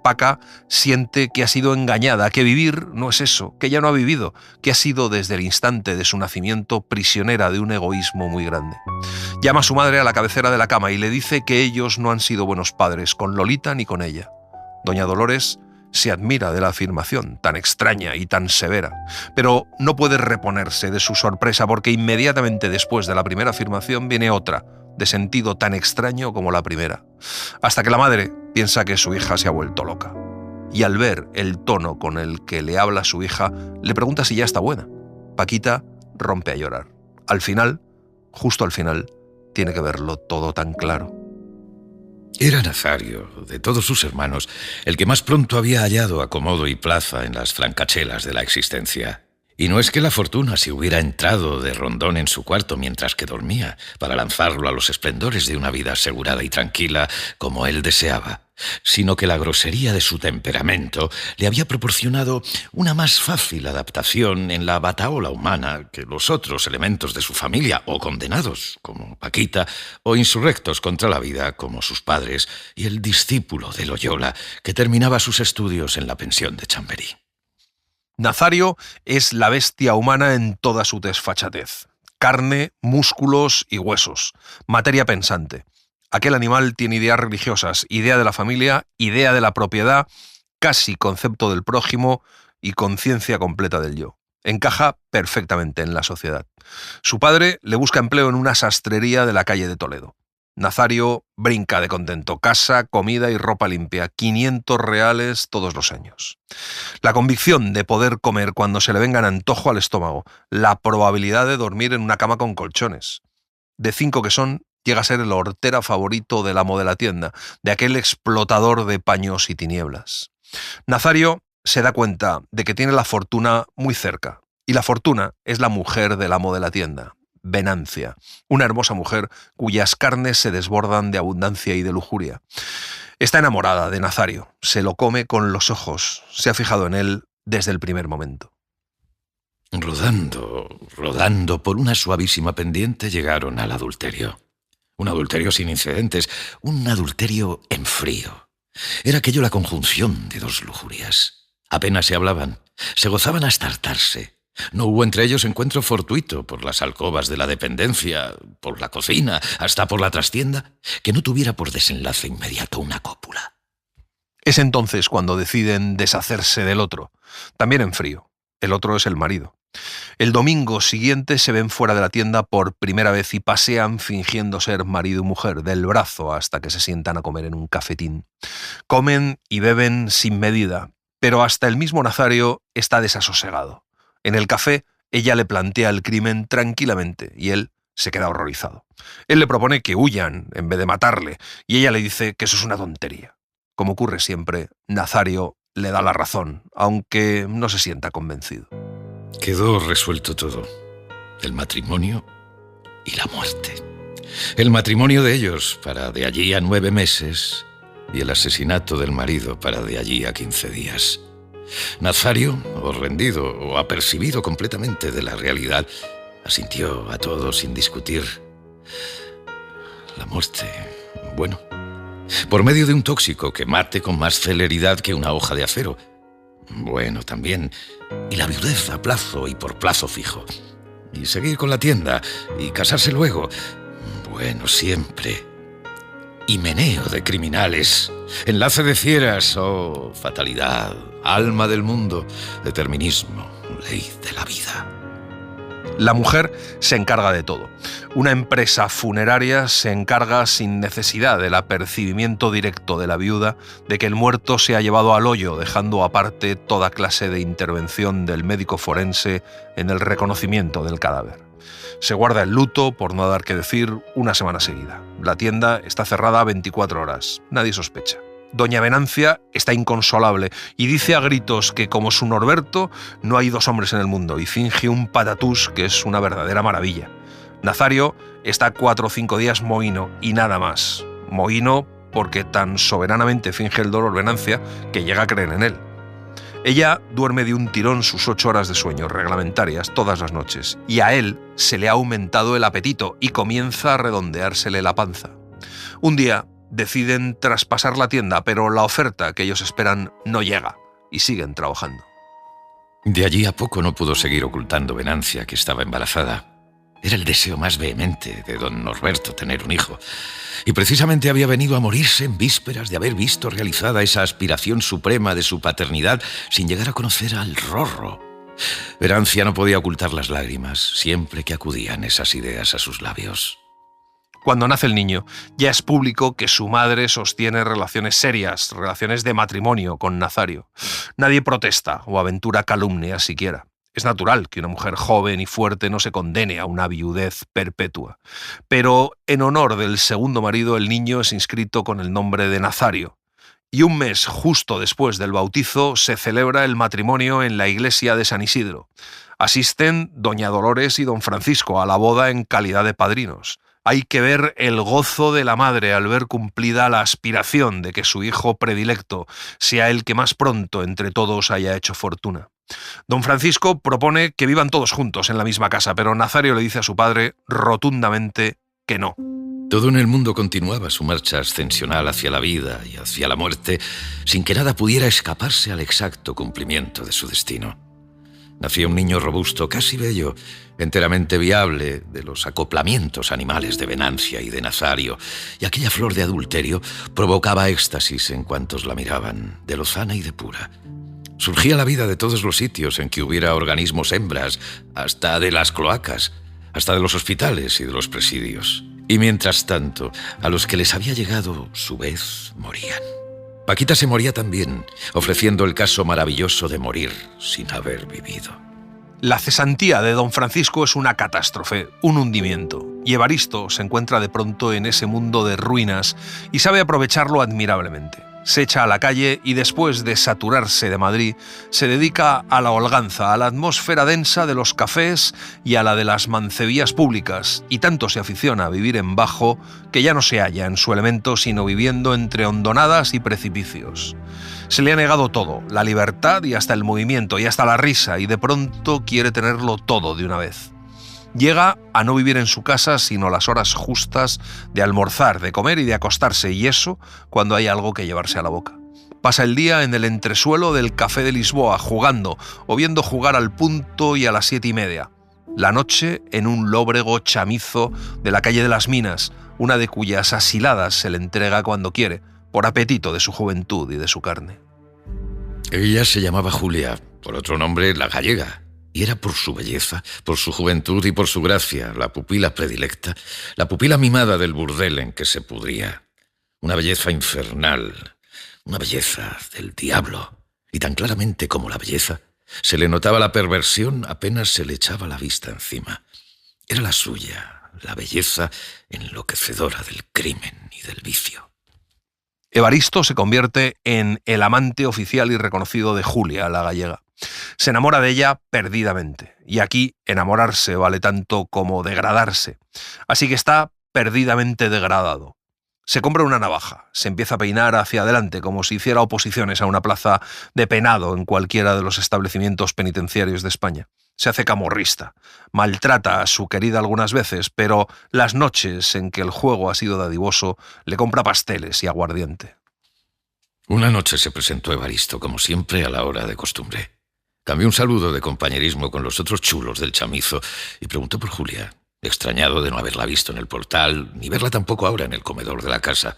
Paca siente que ha sido engañada, que vivir no es eso, que ella no ha vivido, que ha sido desde el instante de su nacimiento prisionera de un egoísmo muy grande. Llama a su madre a la cabecera de la cama y le dice que ellos no han sido buenos padres con Lolita ni con ella. Doña Dolores se admira de la afirmación tan extraña y tan severa, pero no puede reponerse de su sorpresa porque inmediatamente después de la primera afirmación viene otra, de sentido tan extraño como la primera, hasta que la madre piensa que su hija se ha vuelto loca. Y al ver el tono con el que le habla su hija, le pregunta si ya está buena. Paquita rompe a llorar. Al final, justo al final, tiene que verlo todo tan claro. Era Nazario, de todos sus hermanos, el que más pronto había hallado acomodo y plaza en las francachelas de la existencia. Y no es que la fortuna se hubiera entrado de rondón en su cuarto mientras que dormía, para lanzarlo a los esplendores de una vida asegurada y tranquila como él deseaba, sino que la grosería de su temperamento le había proporcionado una más fácil adaptación en la batahola humana que los otros elementos de su familia, o condenados, como Paquita, o insurrectos contra la vida, como sus padres, y el discípulo de Loyola, que terminaba sus estudios en la pensión de Chamberí. Nazario es la bestia humana en toda su desfachatez. Carne, músculos y huesos. Materia pensante. Aquel animal tiene ideas religiosas, idea de la familia, idea de la propiedad, casi concepto del prójimo y conciencia completa del yo. Encaja perfectamente en la sociedad. Su padre le busca empleo en una sastrería de la calle de Toledo. Nazario brinca de contento. Casa, comida y ropa limpia. 500 reales todos los años. La convicción de poder comer cuando se le vengan antojo al estómago. La probabilidad de dormir en una cama con colchones. De 5 que son, llega a ser el hortera favorito del amo de la tienda, de aquel explotador de paños y tinieblas. Nazario se da cuenta de que tiene la fortuna muy cerca. Y la fortuna es la mujer del amo de la tienda. Venancia, una hermosa mujer cuyas carnes se desbordan de abundancia y de lujuria. Está enamorada de Nazario, se lo come con los ojos, se ha fijado en él desde el primer momento. Rodando por una suavísima pendiente llegaron al adulterio. Un adulterio sin incidentes, un adulterio en frío. Era aquello la conjunción de dos lujurias. Apenas se hablaban, se gozaban hasta hartarse. No hubo entre ellos encuentro fortuito por las alcobas de la dependencia, por la cocina, hasta por la trastienda, que no tuviera por desenlace inmediato una cópula. Es entonces cuando deciden deshacerse del otro, también en frío. El otro es el marido. El domingo siguiente se ven fuera de la tienda por primera vez y pasean fingiendo ser marido y mujer, del brazo hasta que se sientan a comer en un cafetín. Comen y beben sin medida, pero hasta el mismo Nazario está desasosegado. En el café, ella le plantea el crimen tranquilamente y él se queda horrorizado. Él le propone que huyan en vez de matarle y ella le dice que eso es una tontería. Como ocurre siempre, Nazario le da la razón, aunque no se sienta convencido. Quedó resuelto todo. El matrimonio y la muerte. El matrimonio de ellos para de allí a 9 meses y el asesinato del marido para de allí a 15 días. Nazario, o rendido o apercibido completamente de la realidad, asintió a todo sin discutir. La muerte, bueno, por medio de un tóxico que mate con más celeridad que una hoja de acero. Bueno, también. Y la viudez a plazo y por plazo fijo. Y seguir con la tienda y casarse luego. Bueno, siempre. Himeneo de criminales, enlace de fieras, oh, fatalidad, alma del mundo, determinismo, ley de la vida. La mujer se encarga de todo. Una empresa funeraria se encarga sin necesidad del apercibimiento directo de la viuda de que el muerto se ha llevado al hoyo, dejando aparte toda clase de intervención del médico forense en el reconocimiento del cadáver. Se guarda el luto, por no dar que decir, una semana seguida. La tienda está cerrada 24 horas. Nadie sospecha. Doña Venancia está inconsolable y dice a gritos que, como su Norberto, no hay 2 hombres en el mundo y finge un patatús que es una verdadera maravilla. Nazario está 4 o 5 días mohíno y nada más. Mohíno porque tan soberanamente finge el dolor Venancia que llega a creer en él. Ella duerme de un tirón sus 8 horas de sueño reglamentarias todas las noches y a él se le ha aumentado el apetito y comienza a redondeársele la panza. Un día deciden traspasar la tienda, pero la oferta que ellos esperan no llega y siguen trabajando. De allí a poco no pudo seguir ocultando Venancia que estaba embarazada. Era el deseo más vehemente de don Norberto tener un hijo. Y precisamente había venido a morirse en vísperas de haber visto realizada esa aspiración suprema de su paternidad sin llegar a conocer al Rorro. Venancia no podía ocultar las lágrimas siempre que acudían esas ideas a sus labios. Cuando nace el niño, ya es público que su madre sostiene relaciones serias, relaciones de matrimonio con Nazario. Nadie protesta o aventura calumnias siquiera. Es natural que una mujer joven y fuerte no se condene a una viudez perpetua. Pero en honor del segundo marido, el niño es inscrito con el nombre de Nazario. Y un mes justo después del bautizo se celebra el matrimonio en la iglesia de San Isidro. Asisten doña Dolores y don Francisco a la boda en calidad de padrinos. Hay que ver el gozo de la madre al ver cumplida la aspiración de que su hijo predilecto sea el que más pronto entre todos haya hecho fortuna. Don Francisco propone que vivan todos juntos en la misma casa, pero Nazario le dice a su padre rotundamente que no. Todo en el mundo continuaba su marcha ascensional hacia la vida y hacia la muerte sin que nada pudiera escaparse al exacto cumplimiento de su destino. Nacía un niño robusto, casi bello, enteramente viable de los acoplamientos animales de Venancia y de Nazario, y aquella flor de adulterio provocaba éxtasis en cuantos la miraban, de lozana y de pura. Surgía la vida de todos los sitios en que hubiera organismos hembras, hasta de las cloacas, hasta de los hospitales y de los presidios. Y mientras tanto, a los que les había llegado su vez morían. Paquita se moría también, ofreciendo el caso maravilloso de morir sin haber vivido. La cesantía de don Francisco es una catástrofe, un hundimiento, y Evaristo se encuentra de pronto en ese mundo de ruinas y sabe aprovecharlo admirablemente. Se echa a la calle y después de saturarse de Madrid, se dedica a la holganza, a la atmósfera densa de los cafés y a la de las mancebías públicas, y tanto se aficiona a vivir en bajo que ya no se halla en su elemento sino viviendo entre hondonadas y precipicios. Se le ha negado todo, la libertad y hasta el movimiento y hasta la risa, y de pronto quiere tenerlo todo de una vez. Llega a no vivir en su casa sino las horas justas de almorzar, de comer y de acostarse, y eso cuando hay algo que llevarse a la boca. Pasa el día en el entresuelo del Café de Lisboa, jugando o viendo jugar al Punto y a las 7:30. La noche en un lóbrego chamizo de la calle de las Minas, una de cuyas asiladas se le entrega cuando quiere, por apetito de su juventud y de su carne. Ella se llamaba Julia, por otro nombre la Gallega. Y era por su belleza, por su juventud y por su gracia, la pupila predilecta, la pupila mimada del burdel en que se pudría. Una belleza infernal, una belleza del diablo. Y tan claramente como la belleza, se le notaba la perversión apenas se le echaba la vista encima. Era la suya, la belleza enloquecedora del crimen y del vicio. Evaristo se convierte en el amante oficial y reconocido de Julia, la gallega. Se enamora de ella perdidamente, y aquí enamorarse vale tanto como degradarse. Así que está perdidamente degradado. Se compra una navaja, se empieza a peinar hacia adelante como si hiciera oposiciones a una plaza de penado en cualquiera de los establecimientos penitenciarios de España. Se hace camorrista, maltrata a su querida algunas veces, pero las noches en que el juego ha sido dadivoso le compra pasteles y aguardiente. Una noche se presentó Evaristo, como siempre, a la hora de costumbre. Cambió un saludo de compañerismo con los otros chulos del chamizo y preguntó por Julia, extrañado de no haberla visto en el portal, ni verla tampoco ahora en el comedor de la casa.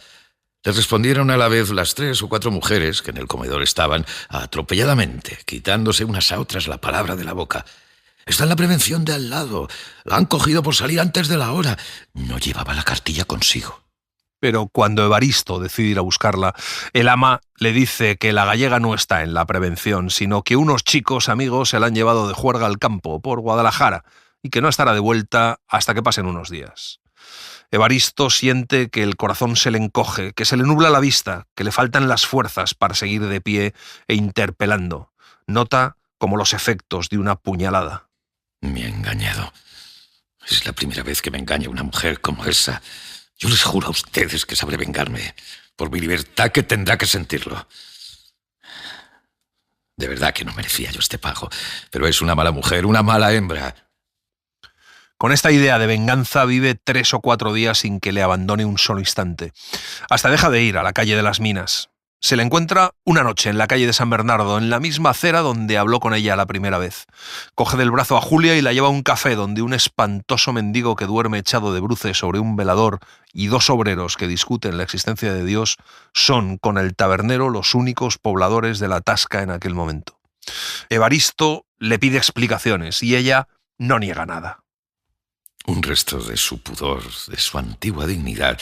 Le respondieron a la vez las 3 o 4 mujeres que en el comedor estaban, atropelladamente, quitándose unas a otras la palabra de la boca. Está en la prevención de al lado. La han cogido por salir antes de la hora. No llevaba la cartilla consigo. Pero cuando Evaristo decide ir a buscarla, el ama le dice que la gallega no está en la prevención, sino que unos chicos amigos se la han llevado de juerga al campo, por Guadalajara, y que no estará de vuelta hasta que pasen unos días. Evaristo siente que el corazón se le encoge, que se le nubla la vista, que le faltan las fuerzas para seguir de pie e interpelando. Nota como los efectos de una puñalada. Me ha engañado. Es la primera vez que me engaña una mujer como esa. Yo les juro a ustedes que sabré vengarme. Por mi libertad, que tendrá que sentirlo. De verdad que no merecía yo este pago. Pero es una mala mujer, una mala hembra. Con esta idea de venganza vive 3 o 4 días sin que le abandone un solo instante. Hasta deja de ir a la calle de las Minas. Se le encuentra una noche en la calle de San Bernardo, en la misma acera donde habló con ella la primera vez. Coge del brazo a Julia y la lleva a un café donde un espantoso mendigo que duerme echado de bruces sobre un velador y 2 obreros que discuten la existencia de Dios son, con el tabernero, los únicos pobladores de la tasca en aquel momento. Evaristo le pide explicaciones y ella no niega nada. Un resto de su pudor, de su antigua dignidad.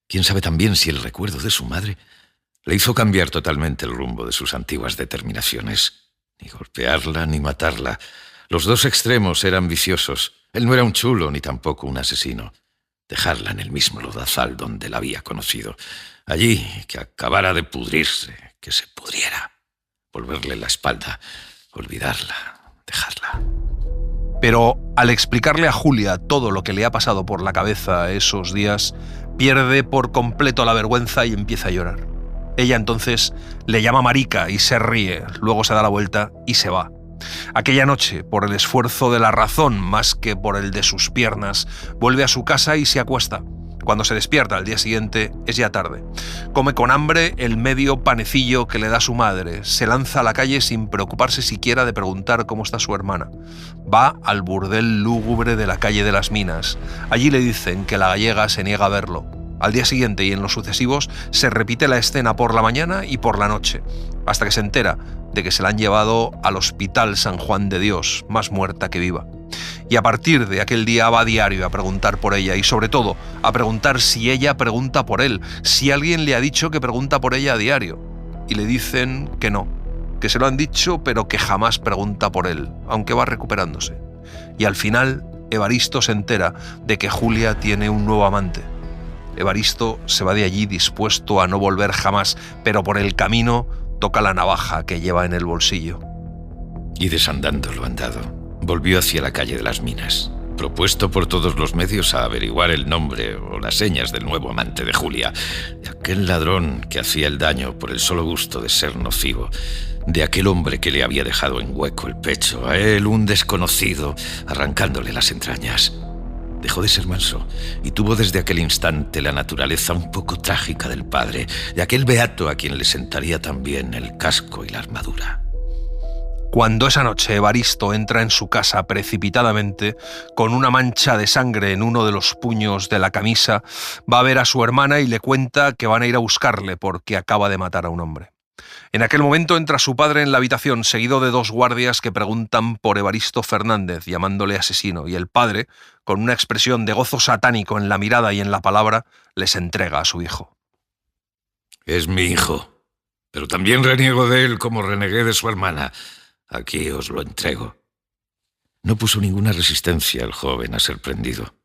¿Quién sabe también si el recuerdo de su madre le hizo cambiar totalmente el rumbo de sus antiguas determinaciones? Ni golpearla ni matarla. Los 2 extremos eran viciosos. Él no era un chulo ni tampoco un asesino. Dejarla en el mismo lodazal donde la había conocido. Allí, que acabara de pudrirse, que se pudriera. Volverle la espalda, olvidarla, dejarla. Pero al explicarle a Julia todo lo que le ha pasado por la cabeza esos días, pierde por completo la vergüenza y empieza a llorar. Ella entonces le llama marica y se ríe, luego se da la vuelta y se va. Aquella noche, por el esfuerzo de la razón más que por el de sus piernas, vuelve a su casa y se acuesta. Cuando se despierta al día siguiente es ya tarde. Come con hambre el medio panecillo que le da su madre. Se lanza a la calle sin preocuparse siquiera de preguntar cómo está su hermana. Va al burdel lúgubre de la calle de las Minas. Allí le dicen que la gallega se niega a verlo. Al día siguiente y en los sucesivos se repite la escena por la mañana y por la noche, hasta que se entera de que se la han llevado al Hospital San Juan de Dios, más muerta que viva. Y a partir de aquel día va a diario a preguntar por ella y sobre todo a preguntar si ella pregunta por él, si alguien le ha dicho que pregunta por ella a diario. Y le dicen que no, que se lo han dicho pero que jamás pregunta por él, aunque va recuperándose. Y al final Evaristo se entera de que Julia tiene un nuevo amante. Evaristo se va de allí dispuesto a no volver jamás, pero por el camino toca la navaja que lleva en el bolsillo. Y desandando lo andado, volvió hacia la calle de las Minas, propuesto por todos los medios a averiguar el nombre o las señas del nuevo amante de Julia, de aquel ladrón que hacía el daño por el solo gusto de ser nocivo, de aquel hombre que le había dejado en hueco el pecho, a él un desconocido, arrancándole las entrañas. Dejó de ser manso y tuvo desde aquel instante la naturaleza un poco trágica del padre, de aquel beato a quien le sentaría también el casco y la armadura. Cuando esa noche Evaristo entra en su casa precipitadamente, con una mancha de sangre en uno de los puños de la camisa, va a ver a su hermana y le cuenta que van a ir a buscarle porque acaba de matar a un hombre. En aquel momento entra su padre en la habitación, seguido de 2 guardias que preguntan por Evaristo Fernández, llamándole asesino, y el padre, con una expresión de gozo satánico en la mirada y en la palabra, les entrega a su hijo. Es mi hijo, pero también reniego de él como renegué de su hermana. Aquí os lo entrego. No puso ninguna resistencia el joven a ser prendido.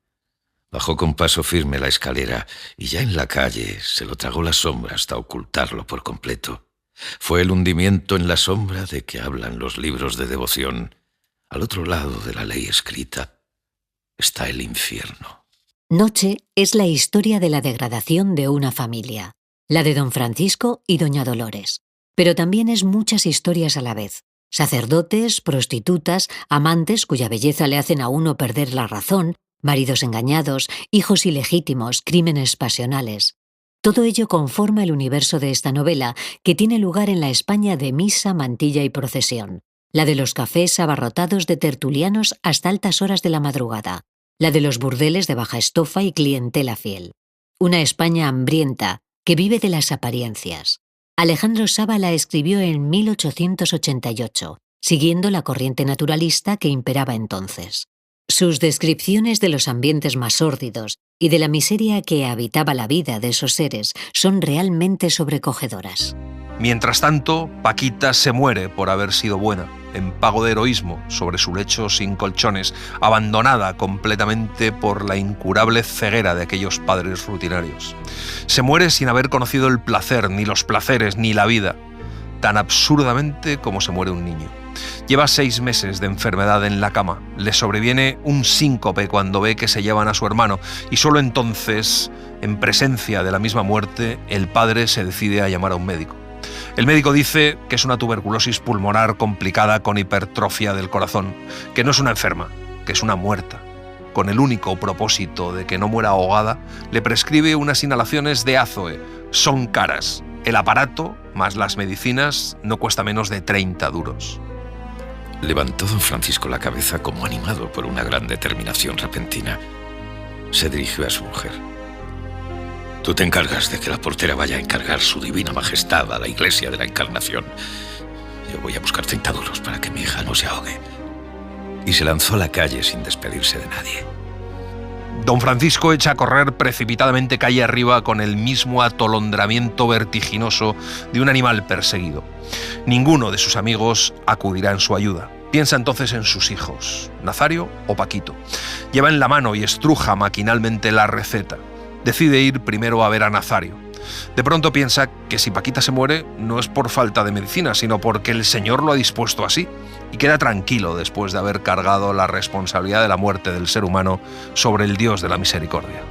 Bajó con paso firme la escalera y ya en la calle se lo tragó la sombra hasta ocultarlo por completo. Fue el hundimiento en la sombra de que hablan los libros de devoción. Al otro lado de la ley escrita está el infierno. Noche es la historia de la degradación de una familia, la de don Francisco y doña Dolores. Pero también es muchas historias a la vez. Sacerdotes, prostitutas, amantes cuya belleza le hacen a uno perder la razón, maridos engañados, hijos ilegítimos, crímenes pasionales. Todo ello conforma el universo de esta novela, que tiene lugar en la España de misa, mantilla y procesión, la de los cafés abarrotados de tertulianos hasta altas horas de la madrugada, la de los burdeles de baja estofa y clientela fiel. Una España hambrienta, que vive de las apariencias. Alejandro Saba la escribió en 1888, siguiendo la corriente naturalista que imperaba entonces. Sus descripciones de los ambientes más sórdidos y de la miseria que habitaba la vida de esos seres son realmente sobrecogedoras. Mientras tanto, Paquita se muere por haber sido buena, en pago de heroísmo, sobre su lecho sin colchones, abandonada completamente por la incurable ceguera de aquellos padres rutinarios. Se muere sin haber conocido el placer, ni los placeres, ni la vida, tan absurdamente como se muere un niño. Lleva 6 meses de enfermedad en la cama. Le sobreviene un síncope cuando ve que se llevan a su hermano y solo entonces, en presencia de la misma muerte, el padre se decide a llamar a un médico. El médico dice que es una tuberculosis pulmonar complicada con hipertrofia del corazón, que no es una enferma, que es una muerta. Con el único propósito de que no muera ahogada, le prescribe unas inhalaciones de Azoe. Son caras. El aparato, más las medicinas, no cuesta menos de 30 duros. Levantó don Francisco la cabeza como animado por una gran determinación repentina. Se dirigió a su mujer. Tú te encargas de que la portera vaya a encargar su divina majestad a la iglesia de la Encarnación. Yo voy a buscar 30 duros para que mi hija no se ahogue. Y se lanzó a la calle sin despedirse de nadie. Don Francisco echa a correr precipitadamente calle arriba con el mismo atolondramiento vertiginoso de un animal perseguido. Ninguno de sus amigos acudirá en su ayuda. Piensa entonces en sus hijos, Nazario o Paquito. Lleva en la mano y estruja maquinalmente la receta. Decide ir primero a ver a Nazario. De pronto piensa que si Paquita se muere no es por falta de medicina, sino porque el Señor lo ha dispuesto así, y queda tranquilo después de haber cargado la responsabilidad de la muerte del ser humano sobre el Dios de la misericordia.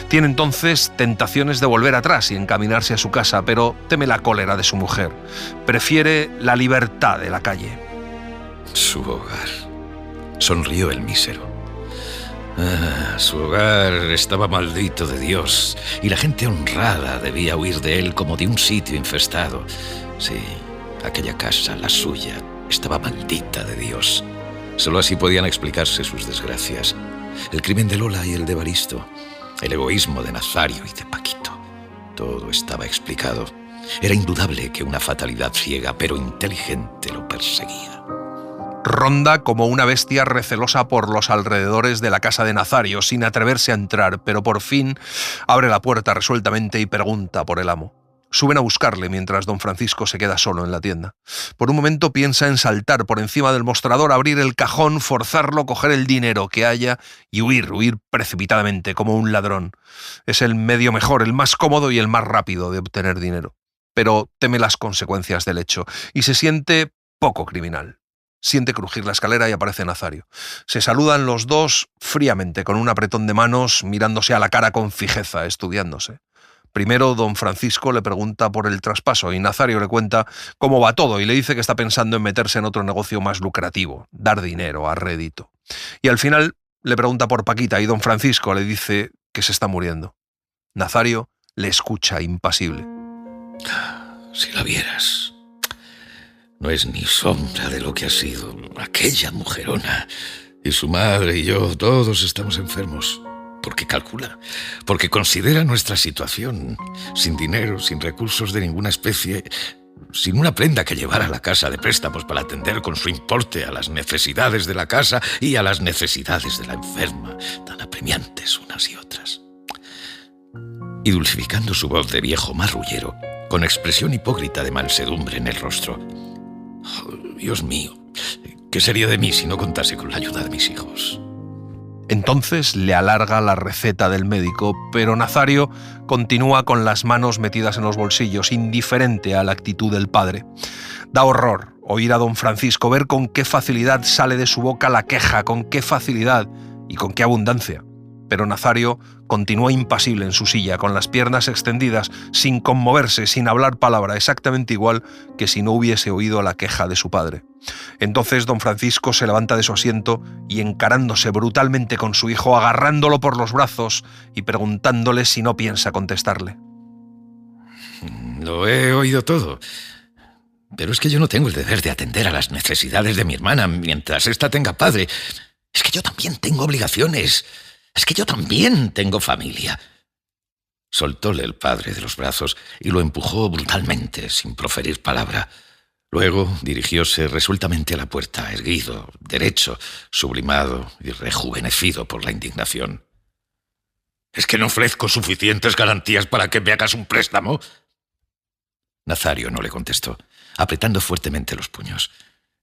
Tiene entonces tentaciones de volver atrás y encaminarse a su casa, pero teme la cólera de su mujer. Prefiere la libertad de la calle. Su hogar. Sonrió el mísero. Su hogar estaba maldito de Dios y la gente honrada debía huir de él como de un sitio infestado. Sí, aquella casa, la suya, estaba maldita de Dios. Solo así podían explicarse sus desgracias. El crimen de Lola y el de Evaristo, el egoísmo de Nazario y de Paquito. Todo estaba explicado. Era indudable que una fatalidad ciega pero inteligente lo perseguía. Ronda como una bestia recelosa por los alrededores de la casa de Nazario, sin atreverse a entrar, pero por fin abre la puerta resueltamente y pregunta por el amo. Suben a buscarle mientras don Francisco se queda solo en la tienda. Por un momento piensa en saltar por encima del mostrador, abrir el cajón, forzarlo, coger el dinero que haya y huir precipitadamente como un ladrón. Es el medio mejor, el más cómodo y el más rápido de obtener dinero. Pero teme las consecuencias del hecho y se siente poco criminal. Siente crujir la escalera y aparece Nazario. Se saludan los dos fríamente, con un apretón de manos, mirándose a la cara con fijeza, estudiándose. Primero, don Francisco le pregunta por el traspaso y Nazario le cuenta cómo va todo y le dice que está pensando en meterse en otro negocio más lucrativo, dar dinero a rédito. Y al final le pregunta por Paquita y don Francisco le dice que se está muriendo. Nazario le escucha impasible. Si la vieras... No es ni sombra de lo que ha sido aquella mujerona. Y su madre y yo, todos estamos enfermos. Porque calcula, porque considera nuestra situación. Sin dinero, sin recursos de ninguna especie, sin una prenda que llevar a la casa de préstamos para atender con su importe a las necesidades de la casa y a las necesidades de la enferma, tan apremiantes unas y otras. Y dulcificando su voz de viejo marrullero, con expresión hipócrita de mansedumbre en el rostro. Oh, Dios mío, ¿qué sería de mí si no contase con la ayuda de mis hijos? Entonces le alarga la receta del médico, pero Nazario continúa con las manos metidas en los bolsillos, indiferente a la actitud del padre. Da horror oír a don Francisco, ver con qué facilidad sale de su boca la queja, con qué facilidad y con qué abundancia. Pero Nazario continúa impasible en su silla, con las piernas extendidas, sin conmoverse, sin hablar palabra, exactamente igual que si no hubiese oído la queja de su padre. Entonces don Francisco se levanta de su asiento y, encarándose brutalmente con su hijo, agarrándolo por los brazos y preguntándole si no piensa contestarle. Lo he oído todo. Pero es que yo no tengo el deber de atender a las necesidades de mi hermana mientras ésta tenga padre. Es que yo también tengo obligaciones. Es que yo también tengo familia. Soltóle el padre de los brazos y lo empujó brutalmente, sin proferir palabra. Luego dirigióse resueltamente a la puerta, erguido, derecho, sublimado y rejuvenecido por la indignación. ¿Es que no ofrezco suficientes garantías para que me hagas un préstamo? Nazario no le contestó, apretando fuertemente los puños.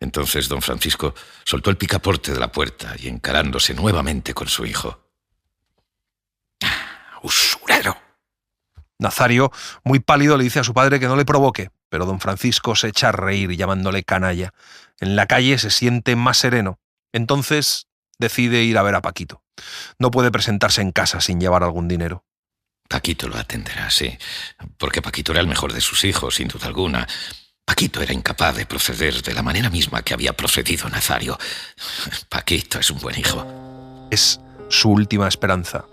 Entonces don Francisco soltó el picaporte de la puerta y encarándose nuevamente con su hijo. ¡Usurero! Nazario, muy pálido, le dice a su padre que no le provoque, pero don Francisco se echa a reír llamándole canalla. En la calle se siente más sereno. Entonces decide ir a ver a Paquito. No puede presentarse en casa sin llevar algún dinero. Paquito lo atenderá, sí, porque Paquito era el mejor de sus hijos, sin duda alguna. Paquito era incapaz de proceder de la manera misma que había procedido Nazario. Paquito es un buen hijo. Es su última esperanza.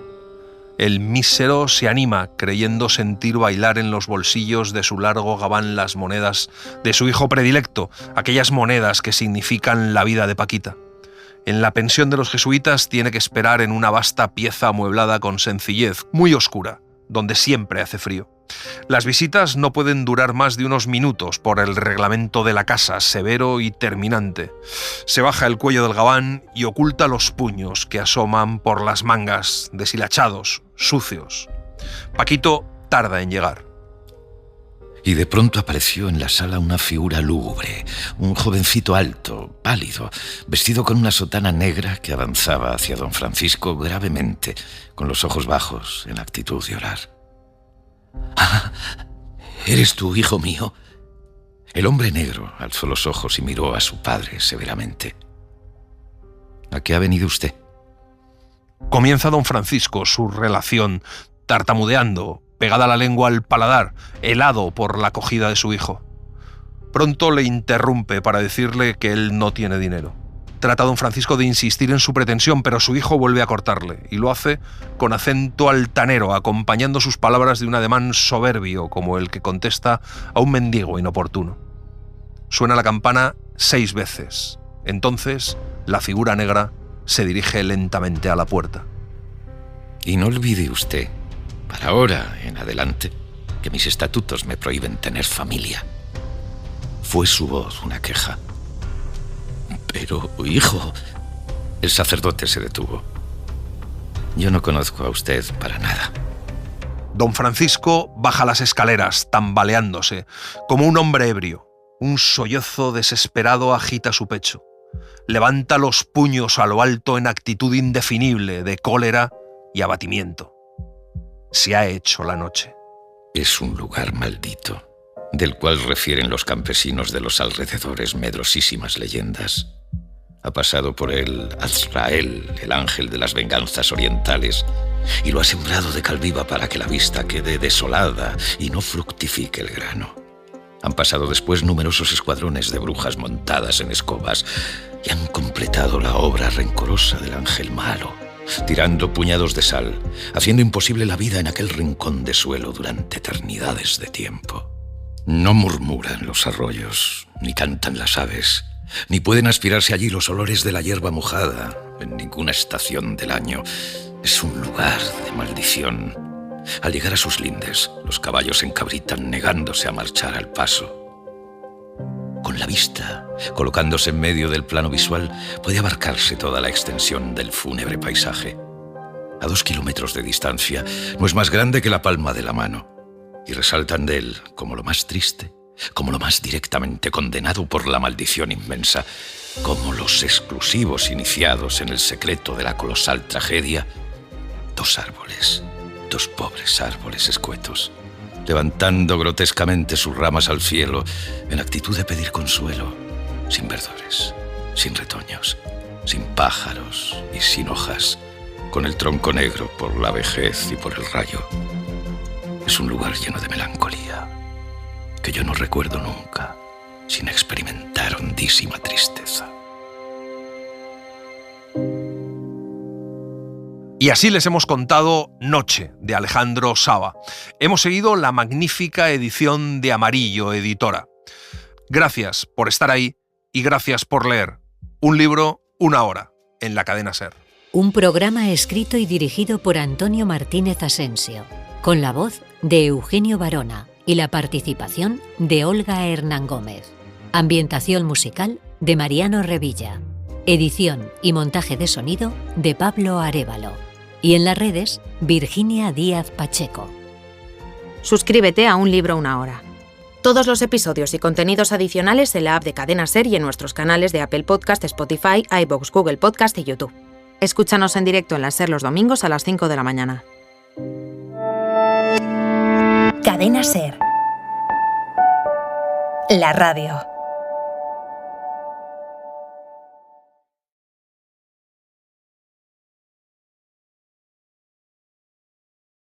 El mísero se anima creyendo sentir bailar en los bolsillos de su largo gabán las monedas de su hijo predilecto, aquellas monedas que significan la vida de Paquita. En la pensión de los jesuitas tiene que esperar en una vasta pieza amueblada con sencillez, muy oscura, donde siempre hace frío. Las visitas no pueden durar más de unos minutos por el reglamento de la casa, severo y terminante. Se baja el cuello del gabán y oculta los puños que asoman por las mangas, deshilachados, sucios. Paquito tarda en llegar. Y de pronto apareció en la sala una figura lúgubre, un jovencito alto, pálido, vestido con una sotana negra que avanzaba hacia don Francisco gravemente, con los ojos bajos, en actitud de orar. «Ah, ¿eres tú, hijo mío?» El hombre negro alzó los ojos y miró a su padre severamente. «¿A qué ha venido usted?» Comienza don Francisco su relación, tartamudeando, pegada la lengua al paladar, helado por la acogida de su hijo. Pronto le interrumpe para decirle que él no tiene dinero. Trata don Francisco de insistir en su pretensión, pero su hijo vuelve a cortarle, y lo hace con acento altanero, acompañando sus palabras de un ademán soberbio, como el que contesta a un mendigo inoportuno. Suena la campana 6 veces. Entonces, la figura negra se dirige lentamente a la puerta. Y no olvide usted, para ahora en adelante, que mis estatutos me prohíben tener familia. Fue su voz una queja. Pero, hijo... El sacerdote se detuvo. Yo no conozco a usted para nada. Don Francisco baja las escaleras, tambaleándose, como un hombre ebrio. Un sollozo desesperado agita su pecho. Levanta los puños a lo alto en actitud indefinible de cólera y abatimiento. Se ha hecho la noche. Es un lugar maldito, del cual refieren los campesinos de los alrededores medrosísimas leyendas. Ha pasado por él Azrael, el ángel de las venganzas orientales, y lo ha sembrado de cal viva para que la vista quede desolada y no fructifique el grano. Han pasado después numerosos escuadrones de brujas montadas en escobas y han completado la obra rencorosa del ángel malo, tirando puñados de sal, haciendo imposible la vida en aquel rincón de suelo durante eternidades de tiempo. No murmuran los arroyos, ni cantan las aves, ni pueden aspirarse allí los olores de la hierba mojada en ninguna estación del año. Es un lugar de maldición. Al llegar a sus lindes, los caballos se encabritan negándose a marchar al paso. Con la vista, colocándose en medio del plano visual, puede abarcarse toda la extensión del fúnebre paisaje. A 2 kilómetros de distancia, no es más grande que la palma de la mano, y resaltan de él como lo más triste, como lo más directamente condenado por la maldición inmensa, como los exclusivos iniciados en el secreto de la colosal tragedia, 2 árboles, 2 pobres árboles escuetos, levantando grotescamente sus ramas al cielo en actitud de pedir consuelo, sin verdores, sin retoños, sin pájaros y sin hojas, con el tronco negro por la vejez y por el rayo. Es un lugar lleno de melancolía, que yo no recuerdo nunca sin experimentar hondísima tristeza. Y así les hemos contado Noche, de Alejandro Sava. Hemos seguido la magnífica edición de Amarillo Editora. Gracias por estar ahí y gracias por leer. Un libro, una hora, en la cadena SER. Un programa escrito y dirigido por Antonio Martínez Asensio, con la voz de Eugenio Barona y la participación de Olga Hernán Gómez. Ambientación musical de Mariano Revilla. Edición y montaje de sonido de Pablo Arévalo. Y en las redes, Virginia Díaz Pacheco. Suscríbete a Un libro, una hora. Todos los episodios y contenidos adicionales en la app de Cadena SER y en nuestros canales de Apple Podcast, Spotify, iVoox, Google Podcast y YouTube. Escúchanos en directo en la SER los domingos a las 5 de la mañana. Cadena SER. la radio.